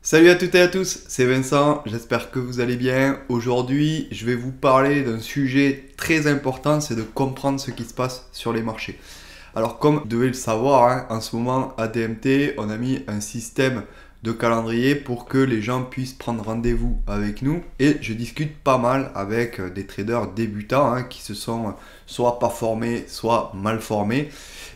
Salut à toutes et à tous, c'est Vincent, j'espère que vous allez bien. Aujourd'hui, je vais vous parler d'un sujet très important, c'est de comprendre ce qui se passe sur les marchés. Alors comme vous devez le savoir, en ce moment à DMT, on a mis un système de calendrier pour que les gens puissent prendre rendez-vous avec nous. Et je discute pas mal avec des traders débutants qui se sont soit pas formés, soit mal formés.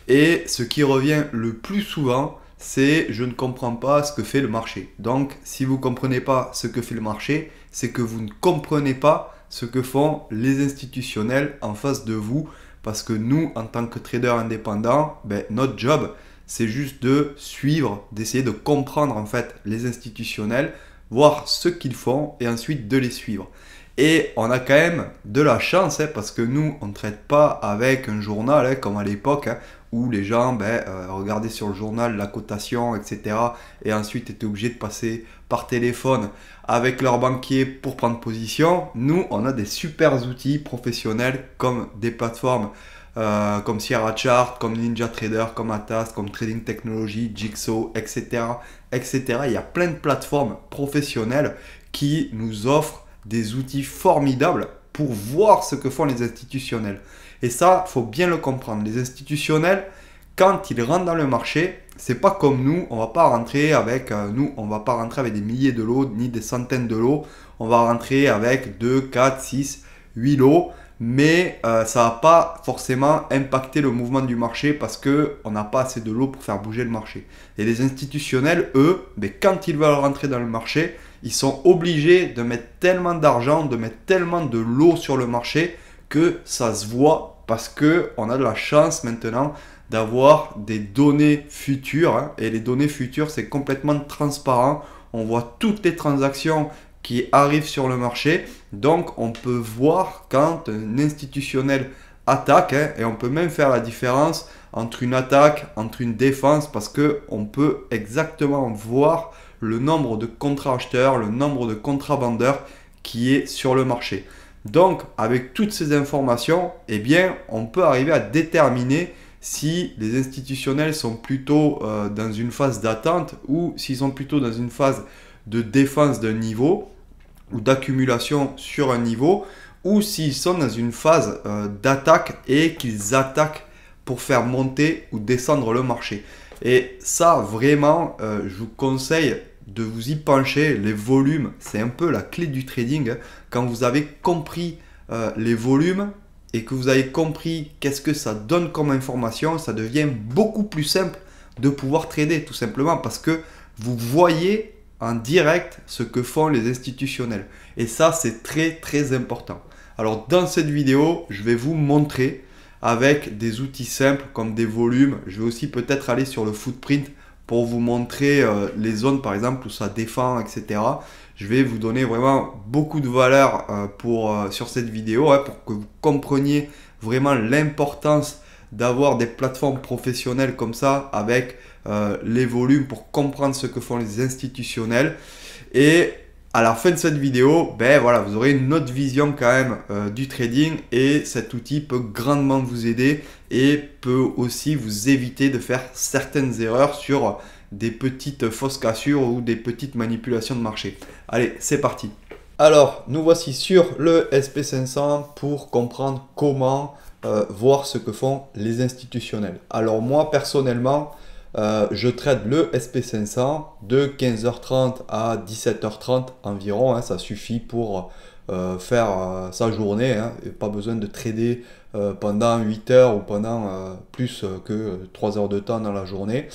Et ce qui revient le plus souvent, c'est je ne comprends pas ce que fait le marché. Donc si vous ne comprenez pas ce que fait le marché, c'est que vous ne comprenez pas ce que font les institutionnels en face de vous. Parce que nous, en tant que traders indépendants, notre job, c'est juste de suivre, d'essayer de comprendre en fait les institutionnels, voir ce qu'ils font et ensuite de les suivre. Et on a quand même de la chance parce que nous, on ne traite pas avec un journal comme à l'époque où les gens regardaient sur le journal la cotation, etc. Et ensuite étaient obligés de passer par téléphone avec leur banquier pour prendre position. Nous, on a des super outils professionnels comme des plateformes comme Sierra Chart, comme Ninja Trader, comme Atas, comme Trading Technology, Jigsaw, etc., etc. Il y a plein de plateformes professionnelles qui nous offrent des outils formidables pour voir ce que font les institutionnels. Et ça, il faut bien le comprendre. Les institutionnels, quand ils rentrent dans le marché, c'est pas comme nous, on va pas rentrer avec on va pas rentrer avec des milliers de lots ni des centaines de lots. On va rentrer avec 2, 4, 6, 8 lots, mais ça va pas forcément impacter le mouvement du marché parce que on n'a pas assez de lots pour faire bouger le marché. Et les institutionnels, eux, quand ils veulent rentrer dans le marché, ils sont obligés de mettre tellement d'argent, de mettre tellement de lots sur le marché que ça se voit parce que on a de la chance maintenant d'avoir des données futures. Et les données futures, c'est complètement transparent. On voit toutes les transactions qui arrivent sur le marché. Donc, on peut voir quand un institutionnel attaque et on peut même faire la différence entre une attaque, entre une défense parce qu'on peut exactement voir le nombre de contrats acheteurs, le nombre de contrats vendeurs qui est sur le marché. Donc, avec toutes ces informations, on peut arriver à déterminer si les institutionnels sont plutôt dans une phase d'attente ou s'ils sont plutôt dans une phase de défense d'un niveau ou d'accumulation sur un niveau ou s'ils sont dans une phase d'attaque et qu'ils attaquent pour faire monter ou descendre le marché. Et ça, vraiment, je vous conseille de vous y pencher. Les volumes, c'est un peu la clé du trading. Quand vous avez compris les volumes et que vous avez compris qu'est-ce que ça donne comme information, ça devient beaucoup plus simple de pouvoir trader tout simplement parce que vous voyez en direct ce que font les institutionnels. Et ça, c'est très très important. Alors dans cette vidéo, je vais vous montrer avec des outils simples comme des volumes. Je vais aussi peut-être aller sur le footprint pour vous montrer les zones par exemple où ça défend, etc. Je vais vous donner vraiment beaucoup de valeur sur cette vidéo pour que vous compreniez vraiment l'importance d'avoir des plateformes professionnelles comme ça avec les volumes pour comprendre ce que font les institutionnels. Et à la fin de cette vidéo, vous aurez une autre vision quand même du trading et cet outil peut grandement vous aider et peut aussi vous éviter de faire certaines erreurs sur des petites fausses cassures ou des petites manipulations de marché. Allez, c'est parti. Alors, nous voici sur le SP500 pour comprendre comment voir ce que font les institutionnels. Alors moi, personnellement, je trade le SP500 de 15h30 à 17h30 environ. Ça suffit pour faire sa journée. Et pas besoin de trader pendant 8 heures ou pendant plus que 3 heures de temps dans la journée.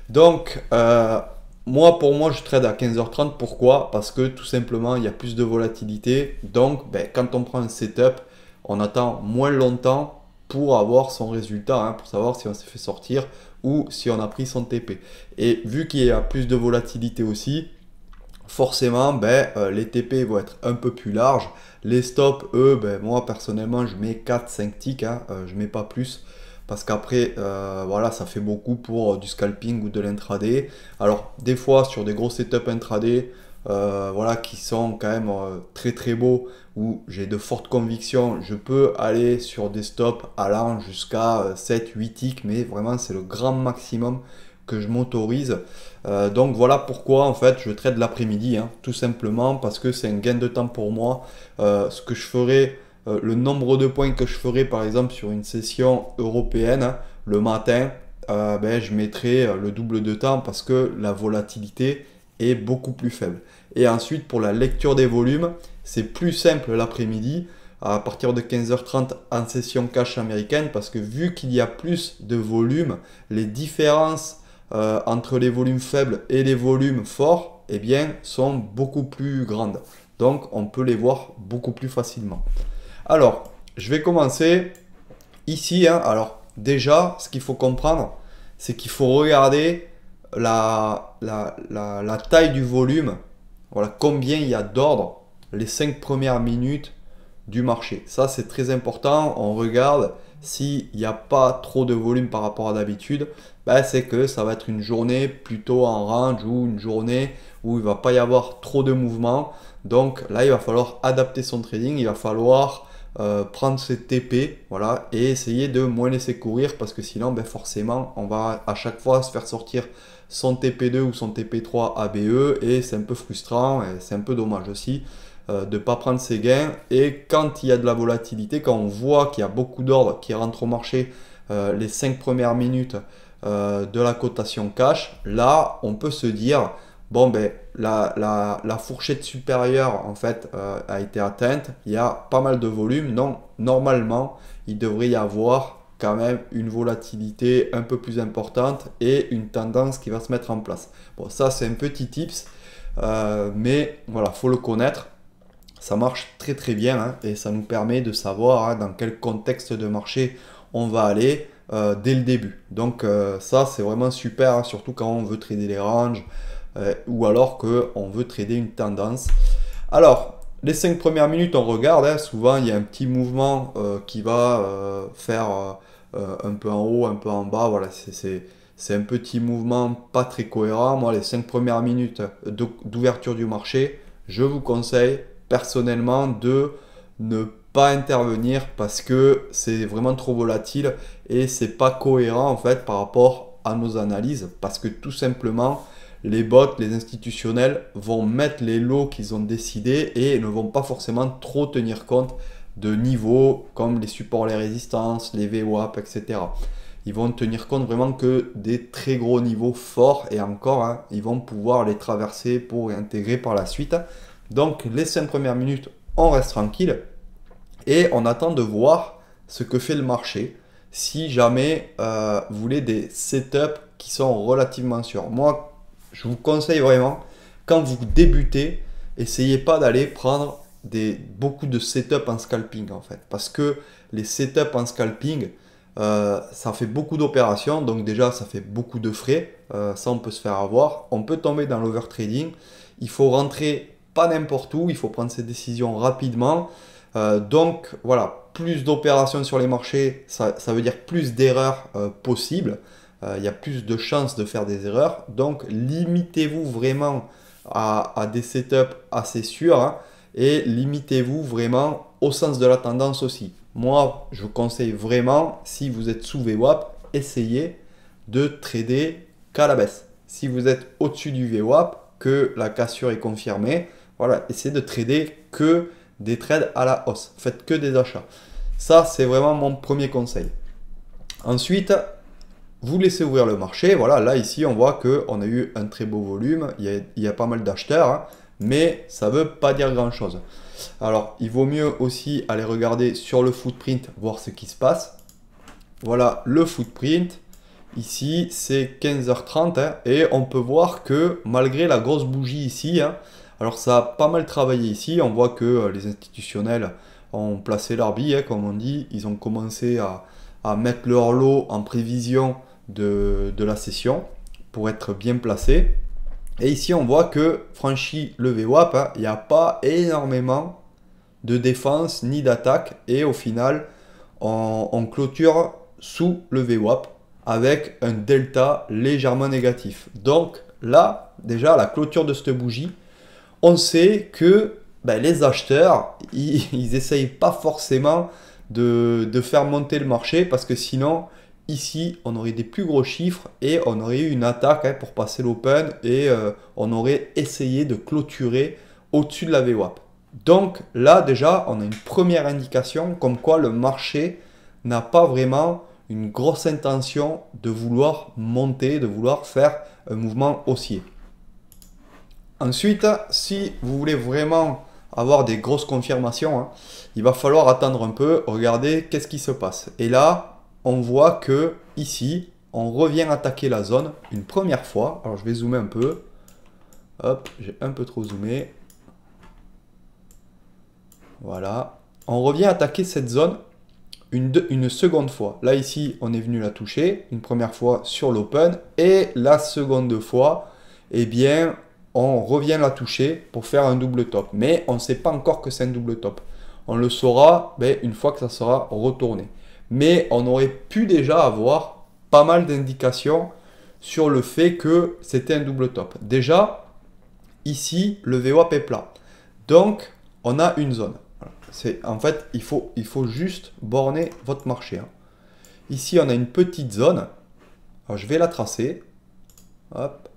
Donc, pour moi, je trade à 15h30. Pourquoi? Parce que tout simplement, il y a plus de volatilité. Donc, quand on prend un setup, on attend moins longtemps pour avoir son résultat, pour savoir si on s'est fait sortir ou si on a pris son TP. Et vu qu'il y a plus de volatilité aussi, forcément, les TP vont être un peu plus larges. Les stops, eux, moi personnellement, je mets 4-5 ticks, je mets pas plus. Parce qu'après, ça fait beaucoup pour du scalping ou de l'intraday. Alors, des fois, sur des gros setups intraday, qui sont quand même très très beaux, où j'ai de fortes convictions, je peux aller sur des stops allant jusqu'à 7-8 ticks, mais vraiment, c'est le grand maximum que je m'autorise. Donc voilà pourquoi en fait je trade l'après-midi, hein, tout simplement parce que c'est un gain de temps pour moi. Ce que je ferai, le nombre de points que je ferai par exemple sur une session européenne, hein, le matin, je mettrai le double de temps parce que la volatilité est beaucoup plus faible. Et ensuite pour la lecture des volumes, c'est plus simple l'après-midi à partir de 15h30 en session cash américaine parce que vu qu'il y a plus de volume, les différences entre les volumes faibles et les volumes forts, eh bien, sont beaucoup plus grandes. Donc, on peut les voir beaucoup plus facilement. Alors, je vais commencer ici. Hein. Alors, déjà, ce qu'il faut comprendre, c'est qu'il faut regarder la taille du volume. Voilà, combien il y a d'ordre les 5 premières minutes du marché. Ça, c'est très important. On regarde s'il n'y a pas trop de volume par rapport à d'habitude, c'est que ça va être une journée plutôt en range ou une journée où il ne va pas y avoir trop de mouvements. Donc là, il va falloir adapter son trading, il va falloir prendre ses TP, voilà, et essayer de moins laisser courir parce que sinon, forcément, on va à chaque fois se faire sortir son TP2 ou son TP3 ABE et c'est un peu frustrant et c'est un peu dommage aussi de ne pas prendre ses gains. Et quand il y a de la volatilité, quand on voit qu'il y a beaucoup d'ordres qui rentrent au marché les 5 premières minutes de la cotation cash, là on peut se dire bon la fourchette supérieure en fait a été atteinte, il y a pas mal de volume, donc normalement il devrait y avoir quand même une volatilité un peu plus importante et une tendance qui va se mettre en place. Bon, ça c'est un petit tips, mais voilà, faut le connaître. Ça marche très très bien hein, et ça nous permet de savoir hein, dans quel contexte de marché on va aller dès le début. Donc ça c'est vraiment super, hein, surtout quand on veut trader les ranges ou alors qu'on veut trader une tendance. Alors les 5 premières minutes on regarde, hein, souvent il y a un petit mouvement qui va faire un peu en haut, un peu en bas. Voilà, c'est un petit mouvement pas très cohérent. Moi les 5 premières minutes d'ouverture du marché, je vous conseille personnellement de ne pas intervenir parce que c'est vraiment trop volatile et c'est pas cohérent en fait par rapport à nos analyses parce que tout simplement les bots, les institutionnels vont mettre les lots qu'ils ont décidés et ne vont pas forcément trop tenir compte de niveaux comme les supports, les résistances, les VWAP, etc. Ils vont tenir compte vraiment que des très gros niveaux forts et encore, hein, ils vont pouvoir les traverser pour intégrer par la suite. Donc les 5 premières minutes, on reste tranquille et on attend de voir ce que fait le marché si jamais vous voulez des setups qui sont relativement sûrs. Moi, je vous conseille vraiment, quand vous débutez, essayez pas d'aller prendre beaucoup de setups en scalping en fait. Parce que les setups en scalping, ça fait beaucoup d'opérations, donc déjà ça fait beaucoup de frais, ça on peut se faire avoir. On peut tomber dans l'overtrading, il faut rentrer pas n'importe où, il faut prendre ses décisions rapidement. Donc voilà, plus d'opérations sur les marchés, ça veut dire plus d'erreurs possibles. Il y a plus de chances de faire des erreurs. Donc limitez-vous vraiment à des setups assez sûrs hein, et limitez-vous vraiment au sens de la tendance aussi. Moi, je vous conseille vraiment, si vous êtes sous VWAP, essayez de trader qu'à la baisse. Si vous êtes au-dessus du VWAP, que la cassure est confirmée, voilà, essayez de trader que des trades à la hausse. Faites que des achats. Ça, c'est vraiment mon premier conseil. Ensuite, vous laissez ouvrir le marché. Voilà, là, ici, on voit qu'on a eu un très beau volume. Il y a pas mal d'acheteurs, hein, mais ça ne veut pas dire grand-chose. Alors, il vaut mieux aussi aller regarder sur le footprint, voir ce qui se passe. Voilà le footprint. Ici, c'est 15h30 hein, et on peut voir que malgré la grosse bougie ici, hein, alors ça a pas mal travaillé ici. On voit que les institutionnels ont placé leur billet, hein, comme on dit. Ils ont commencé à mettre leur lot en prévision de la session pour être bien placés. Et ici, on voit que franchi le VWAP, hein, il n'y a pas énormément de défense ni d'attaque. Et au final, on clôture sous le VWAP avec un delta légèrement négatif. Donc là, déjà, à la clôture de cette bougie, on sait que les acheteurs, ils n'essayent pas forcément de faire monter le marché parce que sinon, ici, on aurait des plus gros chiffres et on aurait eu une attaque hein, pour passer l'open et on aurait essayé de clôturer au-dessus de la VWAP. Donc là, déjà, on a une première indication comme quoi le marché n'a pas vraiment une grosse intention de vouloir monter, de vouloir faire un mouvement haussier. Ensuite, si vous voulez vraiment avoir des grosses confirmations, hein, il va falloir attendre un peu, regarder qu'est-ce qui se passe. Et là, on voit que ici, on revient attaquer la zone une première fois. Alors, je vais zoomer un peu. Hop, j'ai un peu trop zoomé. Voilà. On revient attaquer cette zone une seconde fois. Là, ici, on est venu la toucher une première fois sur l'open. Et la seconde fois, eh bien, on revient la toucher pour faire un double top. Mais on ne sait pas encore que c'est un double top. On le saura une fois que ça sera retourné. Mais on aurait pu déjà avoir pas mal d'indications sur le fait que c'était un double top. Déjà, ici, le VWAP est plat. Donc, on a une zone. En fait, il faut juste borner votre marché. Hein. Ici, on a une petite zone. Alors, je vais la tracer. Hop.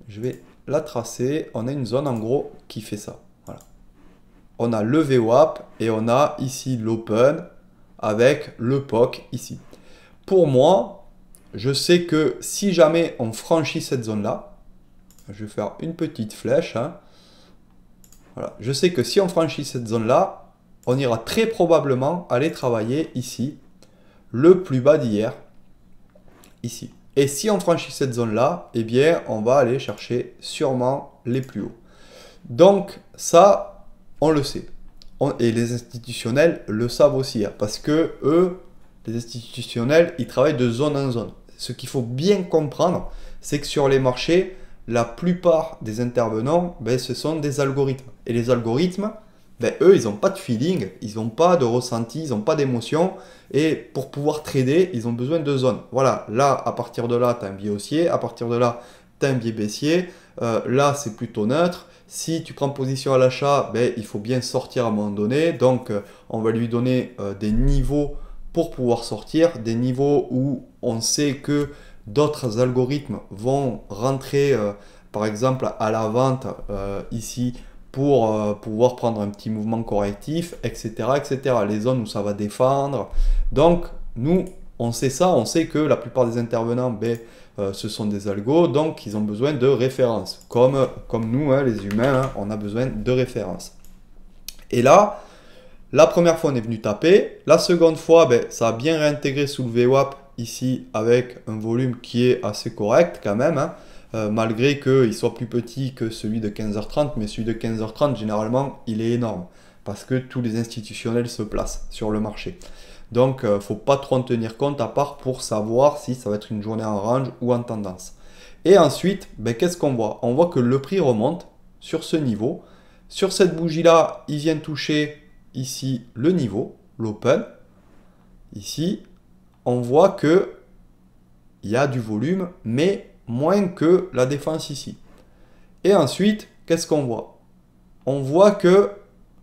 Je vais la tracer. On a une zone, en gros, qui fait ça. Voilà. On a le VWAP et on a ici l'open avec le POC ici. Pour moi, je sais que si jamais on franchit cette zone-là, je vais faire une petite flèche. Hein. Voilà. Je sais que si on franchit cette zone-là, on ira très probablement aller travailler ici, le plus bas d'hier, ici. Et si on franchit cette zone-là, eh bien, on va aller chercher sûrement les plus hauts. Donc, ça, on le sait. Et les institutionnels le savent aussi, hein, parce que eux, les institutionnels, ils travaillent de zone en zone. Ce qu'il faut bien comprendre, c'est que sur les marchés, la plupart des intervenants, ce sont des algorithmes. Et les algorithmes, eux, ils n'ont pas de feeling, ils n'ont pas de ressenti, ils n'ont pas d'émotion. Et pour pouvoir trader, ils ont besoin de zones. Voilà, là, à partir de là, tu as un biais haussier. À partir de là, tu as un biais baissier. Là, c'est plutôt neutre. Si tu prends position à l'achat, il faut bien sortir à un moment donné. Donc, on va lui donner des niveaux pour pouvoir sortir. Des niveaux où on sait que d'autres algorithmes vont rentrer, par exemple, à la vente ici pour pouvoir prendre un petit mouvement correctif, etc., etc. Les zones où ça va défendre. Donc, nous, on sait ça. On sait que la plupart des intervenants, ce sont des algos, donc ils ont besoin de références. Comme nous, hein, les humains, hein, on a besoin de références. Et là, la première fois, on est venu taper. La seconde fois, ça a bien réintégré sous le VWAP ici avec un volume qui est assez correct quand même. Hein, malgré qu'il soit plus petit que celui de 15h30. Mais celui de 15h30, généralement, il est énorme. Parce que tous les institutionnels se placent sur le marché. Donc, il ne faut pas trop en tenir compte à part pour savoir si ça va être une journée en range ou en tendance. Et ensuite, qu'est-ce qu'on voit? On voit que le prix remonte sur ce niveau. Sur cette bougie-là, il vient toucher ici le niveau, l'open. Ici, on voit que il y a du volume, mais moins que la défense ici. Et ensuite, qu'est-ce qu'on voit? On voit que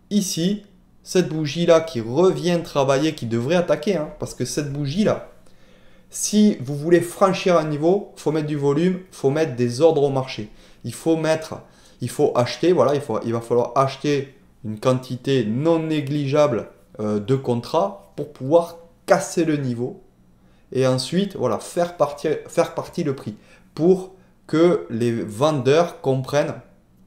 ici, cette bougie-là qui revient travailler, qui devrait attaquer, hein, parce que cette bougie-là, si vous voulez franchir un niveau, il faut mettre du volume, il faut mettre des ordres au marché. Il faut acheter, voilà, il va falloir acheter une quantité non négligeable de contrats pour pouvoir casser le niveau. Et ensuite, voilà, faire partir le prix pour que les vendeurs comprennent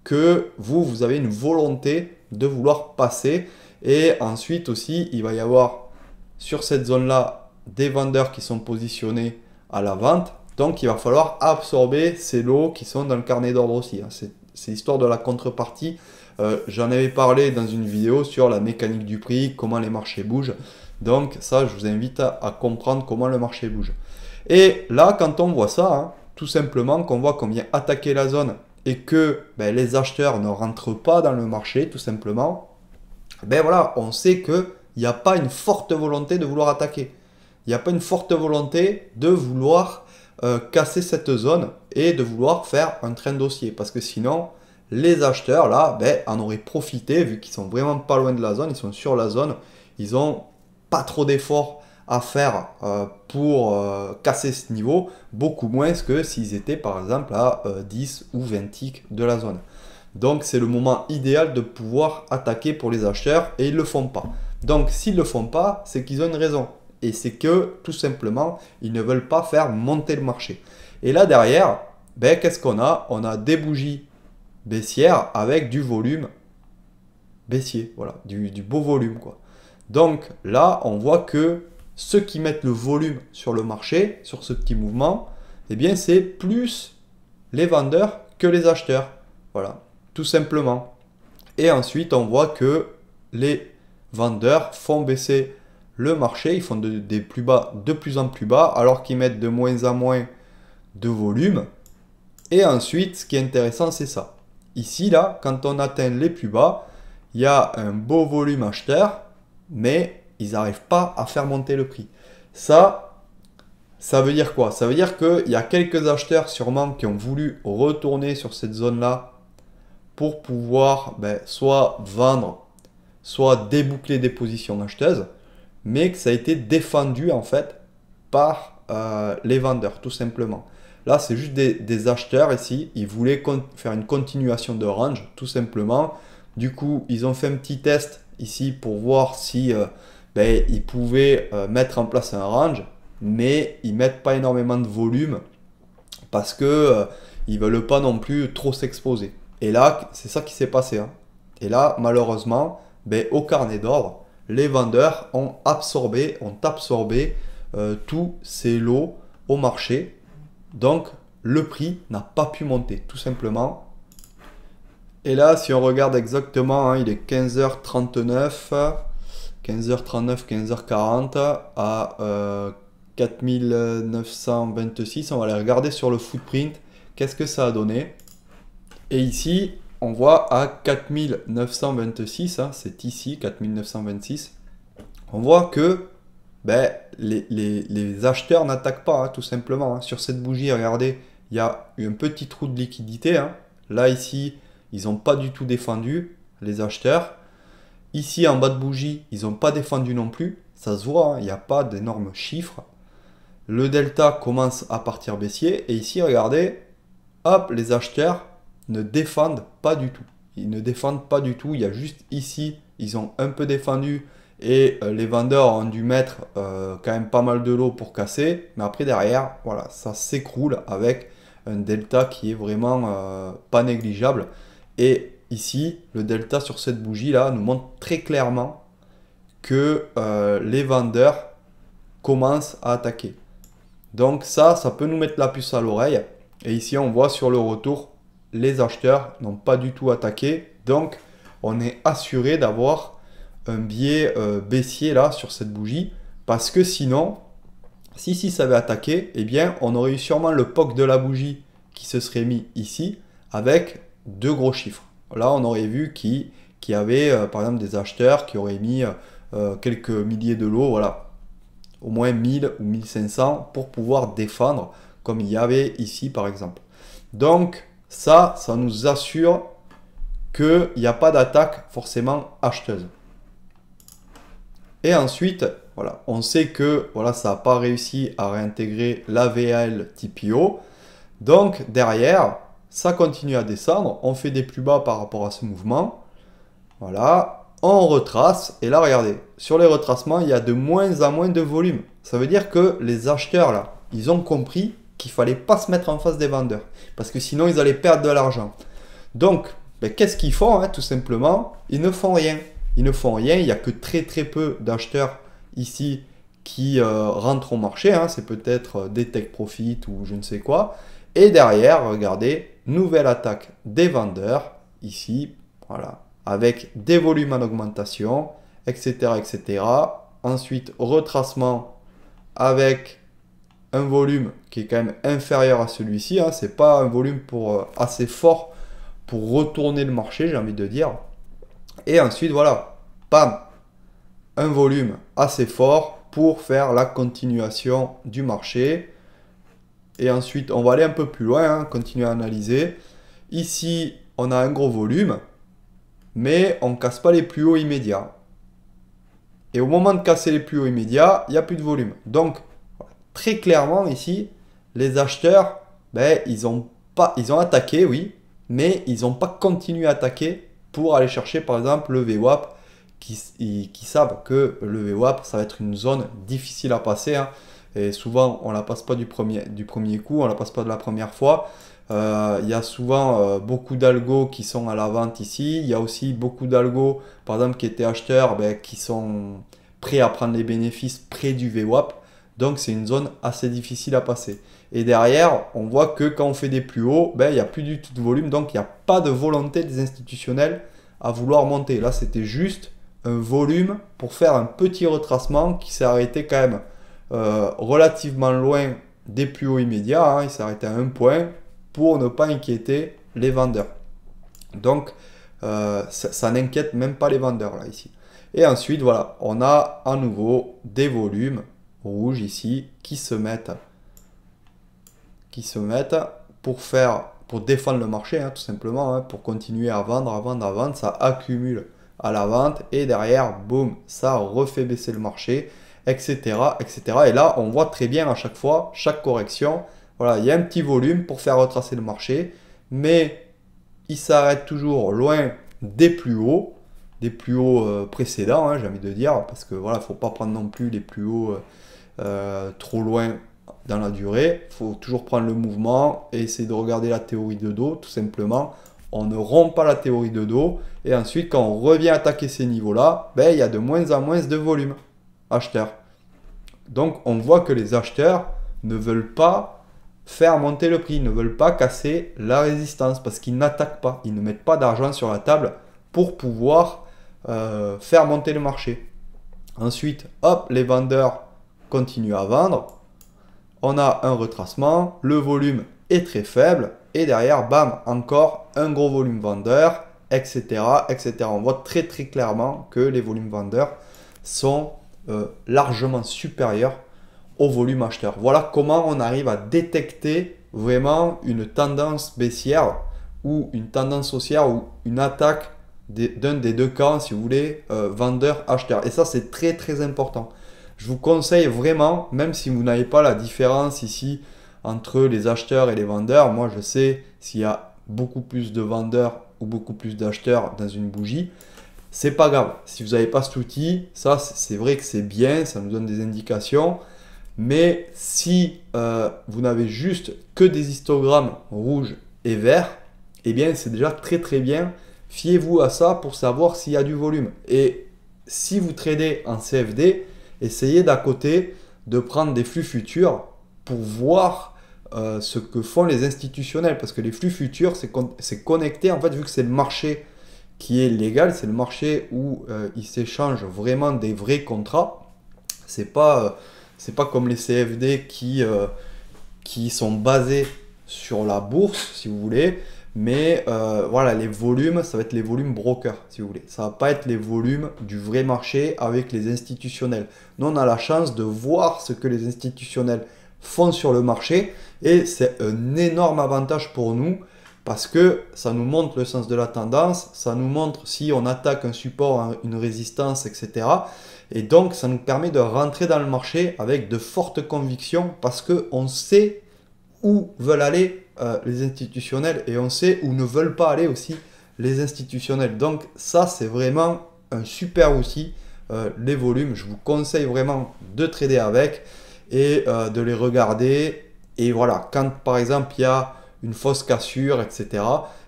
que vous avez une volonté de vouloir passer. Et ensuite aussi, il va y avoir sur cette zone-là des vendeurs qui sont positionnés à la vente. Donc, il va falloir absorber ces lots qui sont dans le carnet d'ordre aussi. C'est l'histoire de la contrepartie. J'en avais parlé dans une vidéo sur la mécanique du prix, comment les marchés bougent. Donc, ça, je vous invite à comprendre comment le marché bouge. Et là, quand on voit ça, hein, tout simplement, qu'on voit qu'on vient attaquer la zone et que les acheteurs ne rentrent pas dans le marché, tout simplement, voilà, on sait qu'il n'y a pas une forte volonté de vouloir attaquer. Il n'y a pas une forte volonté de vouloir casser cette zone et de vouloir faire un train d'haussier. Parce que sinon, les acheteurs, là, en auraient profité, vu qu'ils sont vraiment pas loin de la zone, ils sont sur la zone, ils n'ont pas trop d'efforts à faire pour casser ce niveau, beaucoup moins que s'ils étaient par exemple à 10 ou 20 ticks de la zone. Donc c'est le moment idéal de pouvoir attaquer pour les acheteurs et ils ne le font pas. Donc s'ils ne le font pas, c'est qu'ils ont une raison. Et c'est que tout simplement, ils ne veulent pas faire monter le marché. Et là derrière, ben, qu'est-ce qu'on a? On a des bougies baissières avec du volume baissier. Voilà, du beau volume, quoi. Donc là, on voit que ceux qui mettent le volume sur le marché, sur ce petit mouvement, eh bien c'est plus les vendeurs que les acheteurs. Voilà, tout simplement. Et ensuite, on voit que les vendeurs font baisser le marché, ils font des plus bas de plus en plus bas, alors qu'ils mettent de moins en moins de volume. Et ensuite, ce qui est intéressant, c'est ça. Ici, là, quand on atteint les plus bas, il y a un beau volume acheteur, mais ils n'arrivent pas à faire monter le prix. Ça veut dire quoi? Ça veut dire qu'il y a quelques acheteurs sûrement qui ont voulu retourner sur cette zone-là pour pouvoir soit vendre, soit déboucler des positions acheteuses, mais que ça a été défendu en fait par les vendeurs, tout simplement. Là, c'est juste des acheteurs ici, ils voulaient faire une continuation de range, tout simplement. Du coup, ils ont fait un petit test ici pour voir si ils pouvaient mettre en place un range, mais ils mettent pas énormément de volume parce que ils veulent pas non plus trop s'exposer. Et là, c'est ça qui s'est passé, hein. Et là, malheureusement, au carnet d'ordre, les vendeurs ont absorbé tous ces lots au marché. Donc, le prix n'a pas pu monter, tout simplement. Et là, si on regarde exactement, hein, il est 15h39, 15h39, 15h40 à 4926. On va aller regarder sur le footprint, qu'est-ce que ça a donné. Et ici, on voit à 4926, hein, c'est ici 4926, on voit que les acheteurs n'attaquent pas, hein, tout simplement. Hein. Sur cette bougie, regardez, il y a eu un petit trou de liquidité. Hein. Là, ici, ils n'ont pas du tout défendu, les acheteurs. Ici, en bas de bougie, ils n'ont pas défendu non plus. Ça se voit, hein, il n'y a pas d'énormes chiffres. Le delta commence à partir baissier. Et ici, regardez, hop, les acheteurs ne défendent pas du tout. Ils ne défendent pas du tout. Il y a juste ici, ils ont un peu défendu et les vendeurs ont dû mettre quand même pas mal de lots pour casser. Mais après, derrière, voilà, ça s'écroule avec un delta qui est vraiment pas négligeable. Et ici, le delta sur cette bougie-là nous montre très clairement que les vendeurs commencent à attaquer. Donc ça peut nous mettre la puce à l'oreille. Et ici, on voit sur le retour, les acheteurs n'ont pas du tout attaqué. Donc, on est assuré d'avoir un biais baissier là sur cette bougie. Parce que sinon, si ça avait attaqué, eh bien, on aurait eu sûrement le POC de la bougie qui se serait mis ici avec deux gros chiffres. Là, on aurait vu qu'il y avait, par exemple, des acheteurs qui auraient mis quelques milliers de lots, voilà, au moins 1000 ou 1500 pour pouvoir défendre, comme il y avait ici, par exemple. Donc, ça nous assure qu'il n'y a pas d'attaque forcément acheteuse. Et ensuite, voilà, on sait que voilà, ça n'a pas réussi à réintégrer la VAL TPO. Donc, derrière, ça continue à descendre. On fait des plus bas par rapport à ce mouvement. Voilà, on retrace. Et là, regardez, sur les retracements, il y a de moins en moins de volume. Ça veut dire que les acheteurs, là, ils ont compris qu'il ne fallait pas se mettre en face des vendeurs. Parce que sinon, ils allaient perdre de l'argent. Donc, qu'est-ce qu'ils font, hein, tout simplement? Ils ne font rien. Ils ne font rien. Il n'y a que très peu d'acheteurs ici qui rentrent au marché. Hein. C'est peut-être des take profit ou je ne sais quoi. Et derrière, regardez, nouvelle attaque des vendeurs. Ici, voilà, avec des volumes en augmentation, etc. etc. Ensuite, retracement avec un volume qui est quand même inférieur à celui-ci. Hein. Ce n'est pas un volume assez fort pour retourner le marché, j'ai envie de dire. Et ensuite, voilà, bam, un volume assez fort pour faire la continuation du marché. Et ensuite, on va aller un peu plus loin, hein, continuer à analyser. Ici, on a un gros volume, mais on ne casse pas les plus hauts immédiats. Et au moment de casser les plus hauts immédiats, il n'y a plus de volume. Donc, très clairement ici, les acheteurs, ben, ils ont attaqué, oui, mais ils n'ont pas continué à attaquer pour aller chercher par exemple le VWAP qui savent que le VWAP, ça va être une zone difficile à passer. Hein. Et souvent, on ne la passe pas du premier coup, on ne la passe pas de la première fois. Il y a souvent beaucoup d'algos qui sont à la vente ici. Il y a aussi beaucoup d'algos, par exemple, qui étaient acheteurs, ben, qui sont prêts à prendre les bénéfices près du VWAP. Donc, c'est une zone assez difficile à passer. Et derrière, on voit que quand on fait des plus hauts, ben, il n'y a plus du tout de volume. Donc, il n'y a pas de volonté des institutionnels à vouloir monter. Là, c'était juste un volume pour faire un petit retracement qui s'est arrêté quand même relativement loin des plus hauts immédiats. Hein. Il s'est arrêté à un point pour ne pas inquiéter les vendeurs. Donc, ça n'inquiète même pas les vendeurs là ici. Et ensuite, voilà, on a à nouveau des volumes rouges ici qui se mettent pour défendre le marché, hein, tout simplement, hein, pour continuer à vendre, ça accumule à la vente et derrière, boum, ça refait baisser le marché, etc., etc. Et là, on voit très bien à chaque fois, chaque correction, voilà, il y a un petit volume pour faire retracer le marché, mais il s'arrête toujours loin des plus hauts précédents, hein, j'ai envie de dire, parce que voilà, faut pas prendre non plus les plus hauts trop loin dans la durée. Il faut toujours prendre le mouvement et essayer de regarder la théorie de dos, tout simplement. On ne rompt pas la théorie de dos. Et ensuite, quand on revient attaquer ces niveaux-là, ben, il y a de moins en moins de volume acheteur. Donc, on voit que les acheteurs ne veulent pas faire monter le prix, ne veulent pas casser la résistance parce qu'ils n'attaquent pas. Ils ne mettent pas d'argent sur la table pour pouvoir faire monter le marché. Ensuite, hop, les vendeurs continuent à vendre. On a un retracement, le volume est très faible et derrière, bam, encore un gros volume vendeur, etc., etc. On voit très très clairement que les volumes vendeurs sont largement supérieurs au volume acheteur. Voilà comment on arrive à détecter vraiment une tendance baissière ou une tendance haussière ou une attaque d'un des deux camps, si vous voulez, vendeur-acheteur. Et ça, c'est très très important. Je vous conseille vraiment, même si vous n'avez pas la différence ici entre les acheteurs et les vendeurs, moi je sais s'il y a beaucoup plus de vendeurs ou beaucoup plus d'acheteurs dans une bougie, c'est pas grave. Si vous n'avez pas cet outil, ça c'est vrai que c'est bien, ça nous donne des indications, mais si vous n'avez juste que des histogrammes rouges et verts, eh bien c'est déjà très très bien. Fiez-vous à ça pour savoir s'il y a du volume. Et si vous tradez en CFD, essayez d'à côté de prendre des flux futurs pour voir ce que font les institutionnels. Parce que les flux futurs, c'est connecté. En fait, vu que c'est le marché qui est légal, c'est le marché où ils s'échangent vraiment des vrais contrats. C'est pas comme les CFD qui sont basés sur la bourse, si vous voulez. Mais voilà, les volumes, ça va être les volumes brokers, si vous voulez. Ça va pas être les volumes du vrai marché avec les institutionnels. Nous, on a la chance de voir ce que les institutionnels font sur le marché. Et c'est un énorme avantage pour nous parce que ça nous montre le sens de la tendance. Ça nous montre si on attaque un support, une résistance, etc. Et donc, ça nous permet de rentrer dans le marché avec de fortes convictions parce qu'on sait où veulent aller les institutionnels et on sait où ne veulent pas aller aussi les institutionnels. Donc ça, c'est vraiment un super outil, les volumes. Je vous conseille vraiment de trader avec et de les regarder. Et voilà, quand par exemple il y a une fausse cassure, etc.,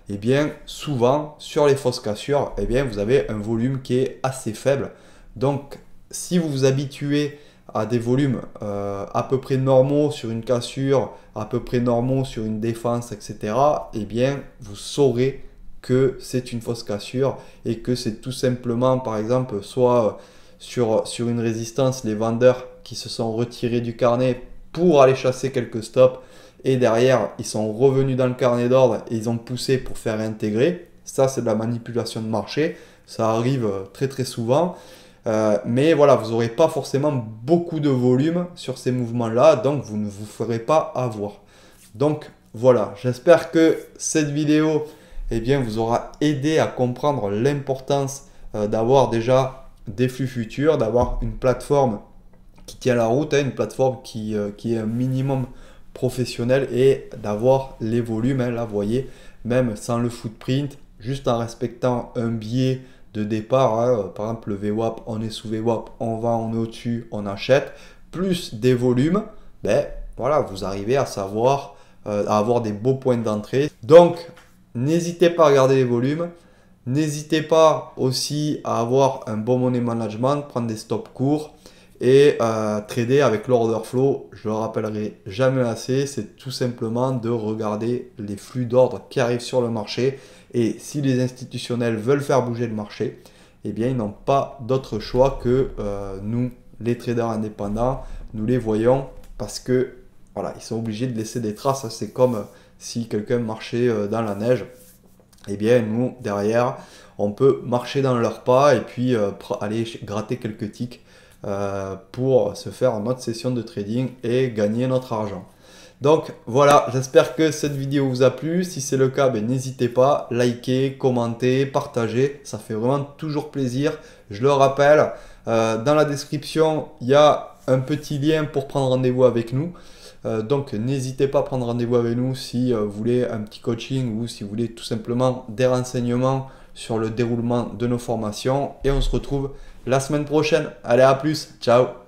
et bien souvent sur les fausses cassures, et bien vous avez un volume qui est assez faible. Donc si vous vous habituez à des volumes à peu près normaux sur une cassure, à peu près normaux sur une défense, etc., eh bien, vous saurez que c'est une fausse cassure et que c'est tout simplement, par exemple, soit sur une résistance, les vendeurs qui se sont retirés du carnet pour aller chasser quelques stops et derrière, ils sont revenus dans le carnet d'ordre et ils ont poussé pour faire réintégrer. Ça, c'est de la manipulation de marché. Ça arrive très très souvent. Mais voilà, vous n'aurez pas forcément beaucoup de volume sur ces mouvements-là, donc vous ne vous ferez pas avoir. Donc voilà, j'espère que cette vidéo vous aura aidé à comprendre l'importance d'avoir déjà des flux futurs, d'avoir une plateforme qui tient la route, hein, une plateforme qui est un minimum professionnel et d'avoir les volumes, hein, là vous voyez, même sans le footprint, juste en respectant un biais de départ, hein, par exemple le VWAP, on est sous VWAP, on vend, on est au-dessus, on achète, plus des volumes, ben voilà, vous arrivez à savoir, à avoir des beaux points d'entrée. Donc, n'hésitez pas à regarder les volumes. N'hésitez pas aussi à avoir un bon money management, prendre des stops courts et trader avec l'order flow. Je le rappellerai jamais assez, c'est tout simplement de regarder les flux d'ordre qui arrivent sur le marché. Et si les institutionnels veulent faire bouger le marché, eh bien ils n'ont pas d'autre choix que nous, les traders indépendants, nous les voyons parce que voilà, ils sont obligés de laisser des traces. C'est comme si quelqu'un marchait dans la neige. Eh bien, nous, derrière, on peut marcher dans leurs pas et puis aller gratter quelques ticks pour se faire notre session de trading et gagner notre argent. Donc voilà, j'espère que cette vidéo vous a plu. Si c'est le cas, ben, n'hésitez pas, likez, commentez, partagez. Ça fait vraiment toujours plaisir. Je le rappelle, dans la description, il y a un petit lien pour prendre rendez-vous avec nous. Donc n'hésitez pas à prendre rendez-vous avec nous si vous voulez un petit coaching ou si vous voulez tout simplement des renseignements sur le déroulement de nos formations. Et on se retrouve la semaine prochaine. Allez, à plus, ciao!